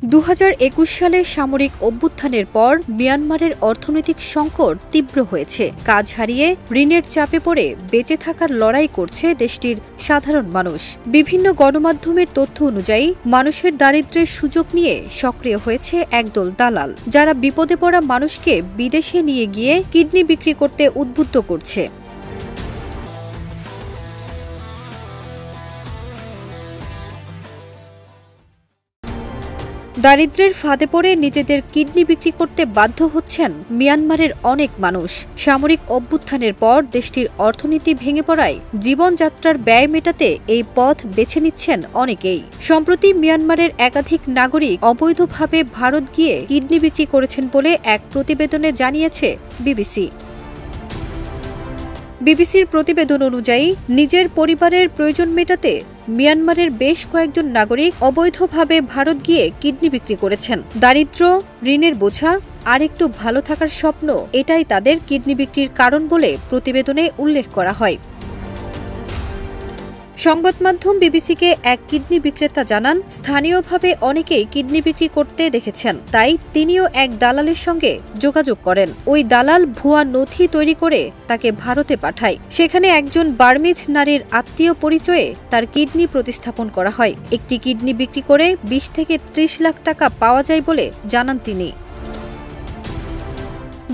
2021 সালে সামরিক অভ্যুত্থানের পর মিয়ানমারের অর্থনৈতিক সংকট তীব্র হয়েছে। কাজ হারিয়ে ঋণের চাপে পড়ে বেঁচে থাকার লড়াই করছে দেশটির সাধারণ মানুষ। বিভিন্ন গণমাধ্যমের তথ্য অনুযায়ী মানুষের দারিদ্র্যের সুযোগ নিয়ে সক্রিয় হয়েছে একদল দালাল, যারা বিপদে পড়া মানুষকে বিদেশে নিয়ে গিয়ে কিডনি বিক্রি করতে উদ্বুদ্ধ করছে। দারিদ্র্যের ফাঁদে পড়ে নিজেদের কিডনি বিক্রি করতে বাধ্য হচ্ছেন মিয়ানমারের অনেক মানুষ। সামরিক অভ্যুত্থানের পর দেশটির অর্থনীতি ভেঙে পড়ায় জীবনযাত্রার ব্যয় মেটাতে এই পথ বেছে নিচ্ছেন অনেকেই। সম্প্রতি মিয়ানমারের একাধিক নাগরিক অবৈধভাবে ভারত গিয়ে কিডনি বিক্রি করেছেন বলে এক প্রতিবেদনে জানিয়েছে বিবিসি। বিবিসির প্রতিবেদন অনুযায়ী নিজের পরিবারের প্রয়োজন মেটাতে মিয়ানমারের বেশ কয়েকজন নাগরিক অবৈধভাবে ভারত গিয়ে কিডনি বিক্রি করেছেন। দারিদ্র্য, ঋণের বোঝা আর একটু ভালো থাকার স্বপ্ন, এটাই তাদের কিডনি বিক্রির কারণ বলে প্রতিবেদনে উল্লেখ করা হয়। সংবাদ মাধ্যম বিবিসিকে এক কিডনি বিক্রেতা জানান, স্থানীয়ভাবে অনেকেই কিডনি বিক্রি করতে দেখেছেন, তাই তিনিও এক দালালের সঙ্গে যোগাযোগ করেন। ওই দালাল ভুয়া নথি তৈরি করে তাকে ভারতে পাঠায়। সেখানে একজন বার্মিজ নারীর আত্মীয় পরিচয়ে তার কিডনি প্রতিস্থাপন করা হয়। একটি কিডনি বিক্রি করে 20 থেকে 30 লাখ টাকা পাওয়া যায় বলে জানান তিনি।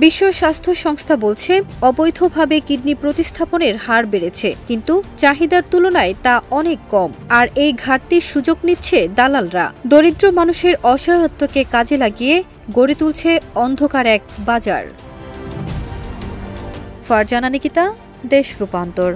বিশ্ব স্বাস্থ্য সংস্থা বলছে, অবৈধভাবে কিডনি প্রতিস্থাপনের হার বেড়েছে, কিন্তু চাহিদার তুলনায় তা অনেক কম। আর এই ঘাটতির সুযোগ নিচ্ছে দালালরা। দরিদ্র মানুষের অসহায়ত্বকে কাজে লাগিয়ে গড়ে তুলছে অন্ধকার এক বাজার। ফারজানা নিকিতা, দেশ রূপান্তর।